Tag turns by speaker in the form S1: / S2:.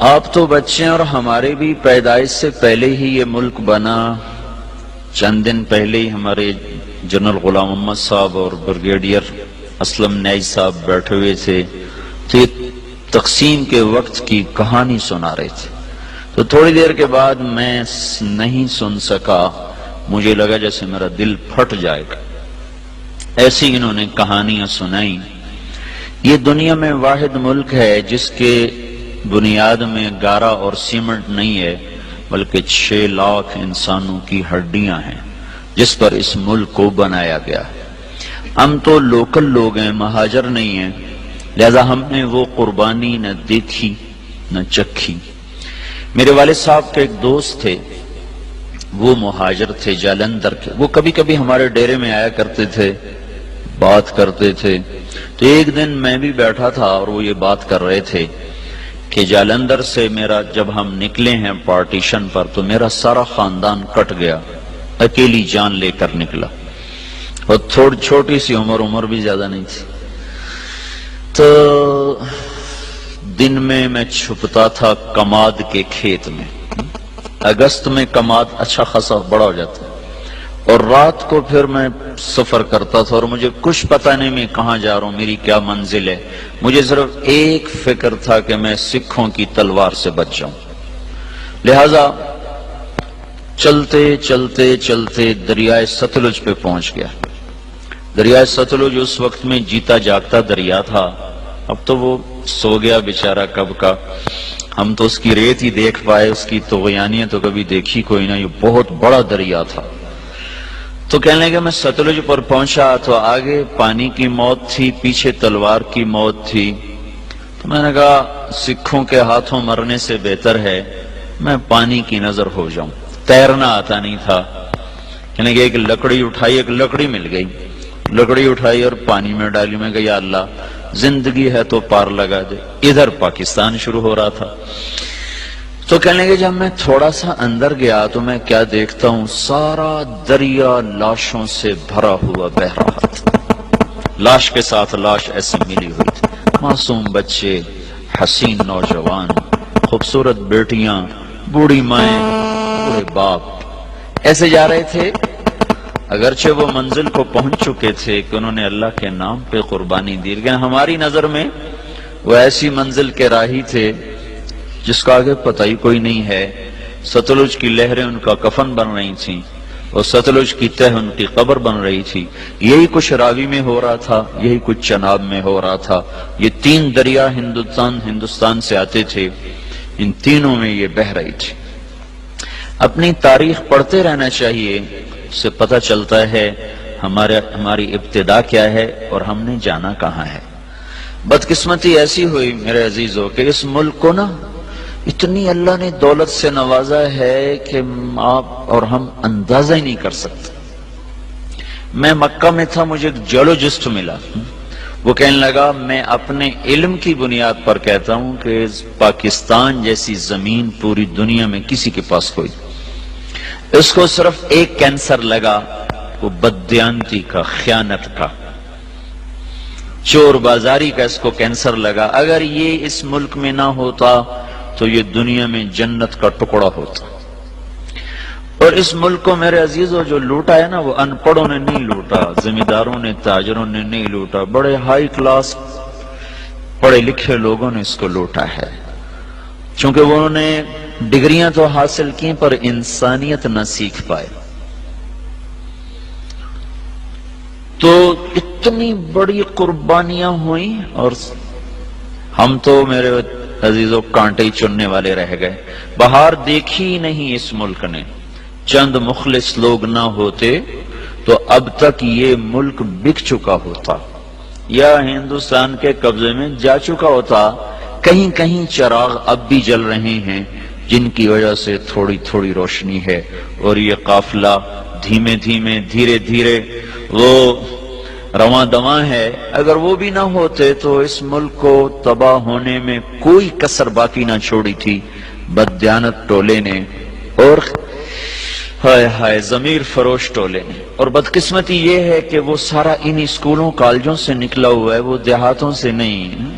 S1: آپ تو بچے اور ہمارے بھی پیدائش سے پہلے ہی یہ ملک بنا. چند دن پہلے ہی ہمارے جنرل غلام محمد صاحب اور بریگیڈیئر اسلم نیاز صاحب بیٹھے ہوئے تھے تو یہ تقسیم کے وقت کی کہانی سنا رہے تھے. تو تھوڑی دیر کے بعد میں نہیں سن سکا، مجھے لگا جیسے میرا دل پھٹ جائے گا. ایسی انہوں نے کہانیاں سنائی. یہ دنیا میں واحد ملک ہے جس کے بنیاد میں گارا اور سیمنٹ نہیں ہے بلکہ 6 لاکھ انسانوں کی ہڈیاں ہیں جس پر اس ملک کو بنایا گیا ہے. ہم تو لوکل لوگ ہیں، مہاجر نہیں ہیں، لہذا ہم نے وہ قربانی نہ دیکھی نہ چکھی. میرے والد صاحب کے ایک دوست تھے، وہ مہاجر تھے جالندھر کے. وہ کبھی کبھی ہمارے ڈیرے میں آیا کرتے تھے، بات کرتے تھے. تو ایک دن میں بھی بیٹھا تھا اور وہ یہ بات کر رہے تھے کہ جالندھر سے جب ہم نکلے ہیں پارٹیشن پر تو میرا سارا خاندان کٹ گیا، اکیلی جان لے کر نکلا. اور تھوڑی چھوٹی سی عمر بھی زیادہ نہیں تھی. تو دن میں چھپتا تھا کماد کے کھیت میں. اگست میں کماد اچھا خاصا بڑا ہو جاتا ہے. اور رات کو پھر میں سفر کرتا تھا اور مجھے کچھ پتہ نہیں میں کہاں جا رہا ہوں، میری کیا منزل ہے. مجھے صرف ایک فکر تھا کہ میں سکھوں کی تلوار سے بچ جاؤں. لہذا چلتے چلتے چلتے دریائے ستلج پہ پہنچ گیا. دریائے ستلج اس وقت میں جیتا جاگتا دریا تھا. اب تو وہ سو گیا بیچارہ کب کا. ہم تو اس کی ریت ہی دیکھ پائے، اس کی طغیانیاں تو کبھی دیکھی کوئی نہ. یہ بہت بڑا دریا تھا. تو کہنے لگے میں ستلج پر پہنچا تو آگے پانی کی موت تھی، پیچھے تلوار کی موت تھی. تو میں نے کہا سکھوں کے ہاتھوں مرنے سے بہتر ہے میں پانی کی نظر ہو جاؤں. تیرنا آتا نہیں تھا. کہنے لگے ایک لکڑی اٹھائی، ایک لکڑی مل گئی، لکڑی اٹھائی اور پانی میں ڈالی. میں کہا یا اللہ زندگی ہے تو پار لگا دے. ادھر پاکستان شروع ہو رہا تھا. تو کہنے لگے جب میں تھوڑا سا اندر گیا تو میں کیا دیکھتا ہوں، سارا دریا لاشوں سے بھرا ہوا بہ رہا تھا. لاش کے ساتھ لاش ایسی ملی ہوئی تھی. معصوم بچے، حسین نوجوان، خوبصورت بیٹیاں، بوڑھی مائیں، بوڑھے باپ ایسے جا رہے تھے. اگرچہ وہ منزل کو پہنچ چکے تھے کہ انہوں نے اللہ کے نام پہ قربانی دی، لیکن ہماری نظر میں وہ ایسی منزل کے راہی تھے جس کا آگے پتہ ہی کوئی نہیں ہے. ستلج کی لہریں ان کا کفن بن رہی تھیں اور ستلج کی تہ ان کی قبر بن رہی تھی. یہی کچھ راوی میں ہو رہا تھا، یہی کچھ چناب میں ہو رہا تھا. یہ 3 دریا ہندوستان سے آتے تھے، ان تینوں میں یہ بہ رہی تھی. اپنی تاریخ پڑھتے رہنا چاہیے، اس سے پتہ چلتا ہے ہماری ابتدا کیا ہے اور ہم نے جانا کہاں ہے. بدقسمتی ایسی ہوئی میرے عزیزوں کہ اس ملک کو نا اتنی اللہ نے دولت سے نوازا ہے کہ آپ اور ہم اندازہ ہی نہیں کر سکتے. میں مکہ میں تھا، مجھے ایک جیولوجسٹ ملا. وہ کہنے لگا میں اپنے علم کی بنیاد پر کہتا ہوں کہ پاکستان جیسی زمین پوری دنیا میں کسی کے پاس کوئی. اس کو صرف ایک کینسر لگا، وہ بددیانتی کا، خیانت کا، چور بازاری کا اس کو کینسر لگا. اگر یہ اس ملک میں نہ ہوتا تو یہ دنیا میں جنت کا ٹکڑا ہوتا. اور اس ملک کو میرے عزیزوں جو لوٹا ہے نا، وہ ان پڑھوں نے نہیں لوٹا، زمینداروں نے، تاجروں نے نہیں لوٹا، بڑے ہائی کلاس پڑھے لکھے لوگوں نے اس کو لوٹا ہے. چونکہ وہ انہوں نے ڈگریاں تو حاصل کی پر انسانیت نہ سیکھ پائے. تو اتنی بڑی قربانیاں ہوئیں اور ہم تو میرے عزیزوں کانٹے چننے والے رہ گئے. بہار دیکھی نہیں اس ملک نے. چند مخلص لوگ نہ ہوتے تو اب تک یہ ملک بک چکا ہوتا یا ہندوستان کے قبضے میں جا چکا ہوتا. کہیں کہیں چراغ اب بھی جل رہے ہیں جن کی وجہ سے تھوڑی تھوڑی روشنی ہے اور یہ قافلہ دھیمے دھیمے دھیرے دھیرے وہ رواں دواں ہے. اگر وہ بھی نہ ہوتے تو اس ملک کو تباہ ہونے میں کوئی کسر باقی نہ چھوڑی تھی بددیانت ٹولے نے اور ہائے ہائے ضمیر فروش ٹولے نے. اور بدقسمتی یہ ہے کہ وہ سارا انہی اسکولوں کالجوں سے نکلا ہوا ہے، وہ دیہاتوں سے نہیں.